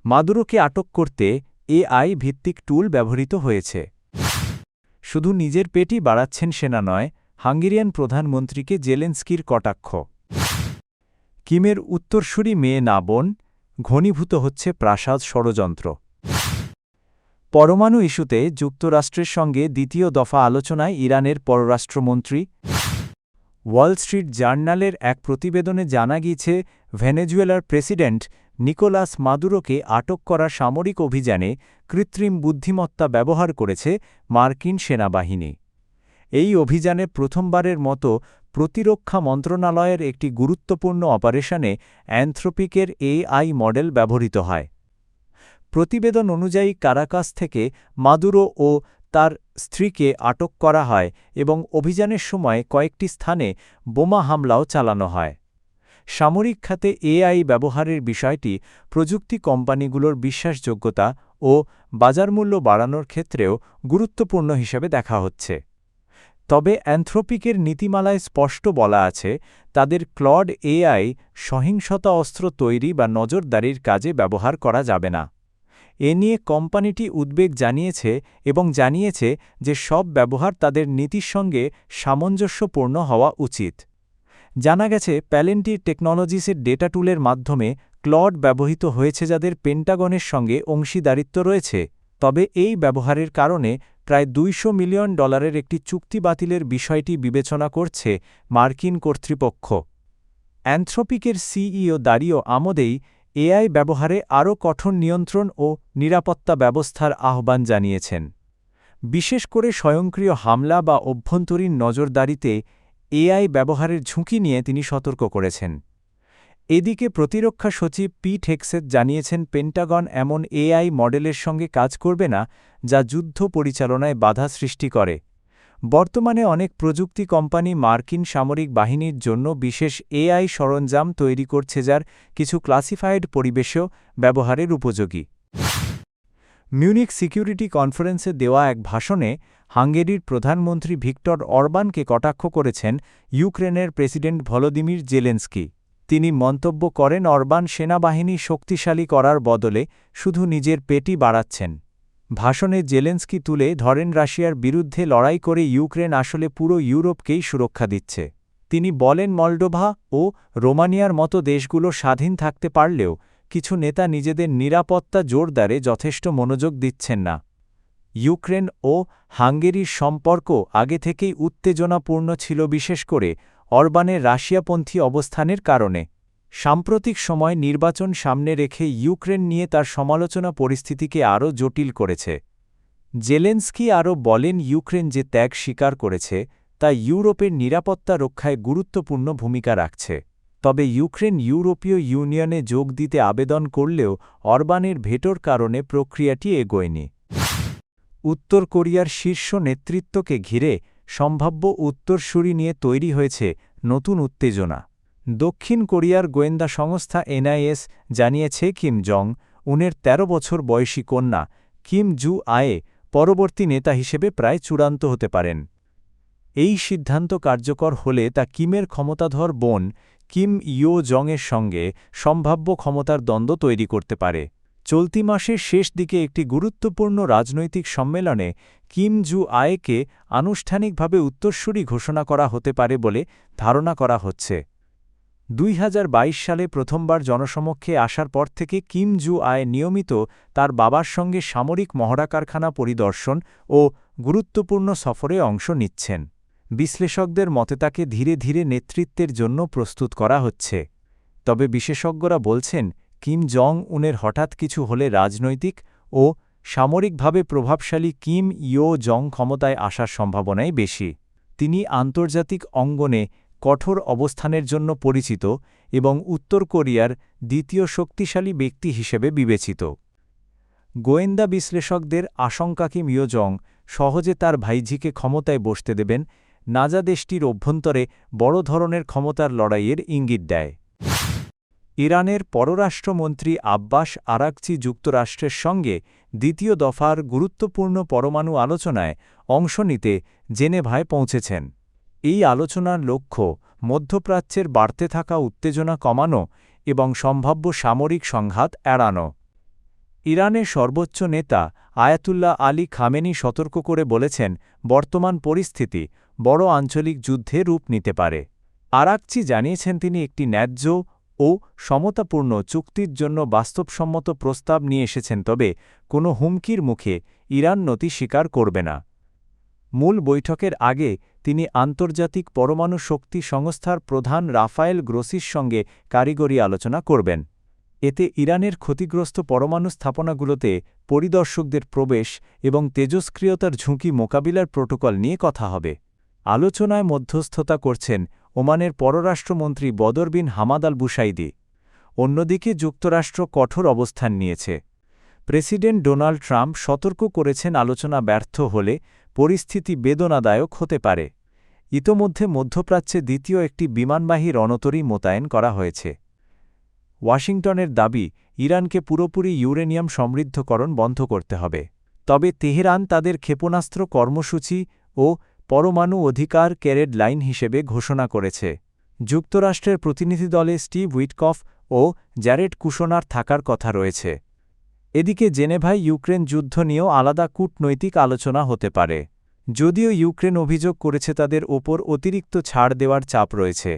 মাদুরোকে আটক করতে এআই ভিত্তিক টুল ব্যবহৃত হয়েছে। শুধু নিজের পেটই বাড়াচ্ছেন সেনা নয়, হাঙ্গেরিয়ান প্রধানমন্ত্রীকে জেলেনস্কির কটাক্ষ। কিমের উত্তরসূরি মেয়ে না বোন, ঘনীভূত হচ্ছে প্রাসাদ ষড়যন্ত্র। পরমাণু ইস্যুতে যুক্তরাষ্ট্রের সঙ্গে দ্বিতীয় দফা আলোচনায় ইরানের পররাষ্ট্রমন্ত্রী। ওয়াল স্ট্রিট জার্নালের এক প্রতিবেদনে জানা গিয়েছে, ভেনেজুয়েলার প্রেসিডেন্ট নিকোলাস মাদুরোকে আটক করার সামরিক অভিযানে কৃত্রিম বুদ্ধিমত্তা ব্যবহার করেছে মার্কিন সেনাবাহিনী। এই অভিযানে প্রথমবারের মতো প্রতিরক্ষা মন্ত্রণালয়ের একটি গুরুত্বপূর্ণ অপারেশনে অ্যানথ্রোপিকের এআই মডেল ব্যবহৃত হয়। প্রতিবেদন অনুযায়ী কারাকাস থেকে মাদুরো ও তার স্ত্রীকে আটক করা হয় এবং অভিযানের সময় কয়েকটি স্থানে বোমা হামলাও চালানো হয়। সামরিক খাতে এআই ব্যবহারের বিষয়টি প্রযুক্তি কোম্পানিগুলোর বিশ্বাসযোগ্যতা ও বাজারমূল্য বাড়ানোর ক্ষেত্রেও গুরুত্বপূর্ণ হিসেবে দেখা হচ্ছে। তবে অ্যানথ্রোপিকের নীতিমালায় স্পষ্ট বলা আছে, তাদের ক্লড এআই সহিংসতা অস্ত্র তৈরি বা নজরদারির কাজে ব্যবহার করা যাবে না। এ নিয়ে কোম্পানিটি উদ্বেগ জানিয়েছে এবং জানিয়েছে যে সব ব্যবহার তাদের নীতির সঙ্গে সামঞ্জস্যপূর্ণ হওয়া উচিত। জানা গেছে, প্যালেন্টির টেকনোলজিসের ডেটা টুলের মাধ্যমে ক্লড ব্যবহৃত হয়েছে যাদের পেন্টাগনের সঙ্গে অংশীদারিত্ব রয়েছে। তবে এই ব্যবহারের কারণে প্রায় $200 মিলিয়ন একটি চুক্তি বাতিলের বিষয়টি বিবেচনা করছে মার্কিন কর্তৃপক্ষ। অ্যানথ্রোপিকের সিইও দারিও আমোদেই এআই ব্যবহারে আরও কঠোর নিয়ন্ত্রণ ও নিরাপত্তা ব্যবস্থার আহ্বান জানিয়েছেন। বিশেষ করে স্বয়ংক্রিয় হামলা বা অভ্যন্তরীণ নজরদারিতে এআই ব্যবহারের ঝুঁকি নিয়ে তিনি সতর্ক করেছেন। এদিকে প্রতিরক্ষা সচিব পিট হেগসেথ জানিয়েছেন, পেন্টাগন এমন এআই মডেলের সঙ্গে কাজ করবে না যা যুদ্ধ পরিচালনায় বাধা সৃষ্টি করে। বর্তমানে অনেক প্রযুক্তি কোম্পানি মার্কিন সামরিক বাহিনীর জন্য বিশেষ এআই সরঞ্জাম তৈরি করছে, যার কিছু ক্লাসিফাইড পরিবেশেও ব্যবহারের উপযোগী। মিউনিখ সিকিউরিটি কনফারেন্সে দেওয়া এক ভাষণে হাঙ্গেরির প্রধানমন্ত্রী ভিক্টর অরবানকে কটাক্ষ করেছেন ইউক্রেনের প্রেসিডেন্ট ভলোদিমির জেলেনস্কি। তিনি মন্তব্য করেন, অরবান সেনাবাহিনী শক্তিশালী করার বদলে শুধু নিজের পেটই বাড়াচ্ছেন। ভাষণে জেলেনস্কি তুলে ধরেন, রাশিয়ার বিরুদ্ধে লড়াই করে ইউক্রেন আসলে পুরো ইউরোপকেই সুরক্ষা দিচ্ছে। তিনি বলেন, মলডোভা ও রোমানিয়ার মতো দেশগুলো স্বাধীন থাকতে পারলেও কিছু নেতা নিজেদের নিরাপত্তা জোরদারে যথেষ্ট মনোযোগ দিচ্ছেন না। ইউক্রেন ও হাঙ্গেরির সম্পর্ক আগে থেকেই উত্তেজনাপূর্ণ ছিল, বিশেষ করে অরবানের রাশিয়াপন্থী অবস্থানের কারণে। সাম্প্রতিক সময় নির্বাচন সামনে রেখে ইউক্রেন নিয়ে তার সমালোচনা পরিস্থিতিকে আরও জটিল করেছে। জেলেনস্কি আরও বলেন, ইউক্রেন যে ত্যাগ স্বীকার করেছে তা ইউরোপের নিরাপত্তা রক্ষায় গুরুত্বপূর্ণ ভূমিকা রাখছে। তবে ইউক্রেন ইউরোপীয় ইউনিয়নে যোগ দিতে আবেদন করলেও অরবানের ভেটোর কারণে প্রক্রিয়াটি এগোয়নি। উত্তর কোরিয়ার শীর্ষ নেতৃত্বকে ঘিরে সম্ভাব্য উত্তরসূরি নিয়ে তৈরি হয়েছে নতুন উত্তেজনা। দক্ষিণ কোরিয়ার গোয়েন্দা সংস্থা এনআইএস জানিয়েছে, কিম জং উনের ১৩ বছর বয়সী কন্যা কিম জু আয়ে পরবর্তী নেতা হিসেবে প্রায় চূড়ান্ত হতে পারেন। এই সিদ্ধান্ত কার্যকর হলে তা কিমের ক্ষমতাধর বোন কিম ইয়ো জংয়ের সঙ্গে সম্ভাব্য ক্ষমতার দ্বন্দ্ব তৈরি করতে পারে। চলতি মাসের শেষ দিকে একটি গুরুত্বপূর্ণ রাজনৈতিক সম্মেলনে কিম জু আয়েকে আনুষ্ঠানিকভাবে উত্তরসূরি ঘোষণা করা হতে পারে বলে ধারণা করা হচ্ছে। ২০২২ সালে প্রথমবার জনসমক্ষে আসার পর থেকে কিম জু আয়ে নিয়মিত তার বাবার সঙ্গে সামরিক মহড়া কারখানা পরিদর্শন ও গুরুত্বপূর্ণ সফরে অংশ নিচ্ছেন। বিশ্লেষকদের মতে তাকে ধীরে ধীরে নেতৃত্বের জন্য প্রস্তুত করা হচ্ছে। তবে বিশেষজ্ঞরা বলছেন, কিম জং উনের হঠাৎ কিছু হলে রাজনৈতিক ও সামরিকভাবে প্রভাবশালী কিম ইয়ো জং ক্ষমতায় আসার সম্ভাবনাই বেশি। তিনি আন্তর্জাতিক অঙ্গনে কঠোর অবস্থানের জন্য পরিচিত এবং উত্তর কোরিয়ার দ্বিতীয় শক্তিশালী ব্যক্তি হিসেবে বিবেচিত। গোয়েন্দা বিশ্লেষকদের আশঙ্কা, কিম ইয়ো জং সহজে তার ভাইঝিকে ক্ষমতায় বসতে দেবেন না, যা দেশটির অভ্যন্তরে বড় ধরনের ক্ষমতার লড়াইয়ের ইঙ্গিত দেয়। ইরানের পররাষ্ট্রমন্ত্রী আব্বাস আরাকচি যুক্তরাষ্ট্রের সঙ্গে দ্বিতীয় দফার গুরুত্বপূর্ণ পরমাণু আলোচনায় অংশ নিতে জেনেভায় পৌঁছেছেন। এই আলোচনার লক্ষ্য মধ্যপ্রাচ্যের বাড়তে থাকা উত্তেজনা কমানো এবং সম্ভাব্য সামরিক সংঘাত এড়ানো। ইরানের সর্বোচ্চ নেতা আয়াতুল্লাহ আলী খামেনি সতর্ক করে বলেছেন, বর্তমান পরিস্থিতি বড় আঞ্চলিক যুদ্ধে রূপ নিতে পারে। আরাকচি জানিয়েছেন তিনি একটি ন্যায্য ও সমতাপূর্ণ চুক্তির জন্য বাস্তবসম্মত প্রস্তাব নিয়ে এসেছেন, তবে কোনো হুমকির মুখে ইরান নতি স্বীকার করবে না। মূল বৈঠকের আগে তিনি আন্তর্জাতিক পরমাণু শক্তি সংস্থার প্রধান রাফায়েল গ্রোসির সঙ্গে কারিগরি আলোচনা করবেন। এতে ইরানের ক্ষতিগ্রস্ত পরমাণু স্থাপনাগুলোতে পরিদর্শকদের প্রবেশ এবং তেজস্ক্রিয়তার ঝুঁকি মোকাবিলার প্রোটোকল নিয়ে কথা হবে। আলোচনায় মধ্যস্থতা করছেন ওমানের পররাষ্ট্রমন্ত্রী বদর বিন হামাদ আল বুসাইদি। অন্যদিকে যুক্তরাষ্ট্র কঠোর অবস্থান নিয়েছে। প্রেসিডেন্ট ডোনাল্ড ট্রাম্প সতর্ক করেছেন, আলোচনা ব্যর্থ হলে পরিস্থিতি বেদনাদায়ক হতে পারে। ইতোমধ্যে মধ্যপ্রাচ্যে দ্বিতীয় একটি বিমানবাহী রণতরী মোতায়েন করা হয়েছে। ওয়াশিংটনের দাবি, ইরানকে পুরোপুরি ইউরেনিয়াম সমৃদ্ধকরণ বন্ধ করতে হবে। তবে তেহরান তাদের ক্ষেপণাস্ত্র কর্মসূচি ও পরমাণু অধিকার ক্যারেড লাইন হিসেবে ঘোষণা করেছে। যুক্তরাষ্ট্রের প্রতিনিধি দলে স্টিভ উইটকফ ও জ্যারেড কুশনার থাকার কথা রয়েছে। এদিকে জেনেভায় ইউক্রেন যুদ্ধ নিয়েও আলাদা কূটনৈতিক আলোচনা হতে পারে। যদিও ইউক্রেন অভিযোগ করেছে তাদের ওপর অতিরিক্ত ছাড় দেওয়ার চাপ রয়েছে।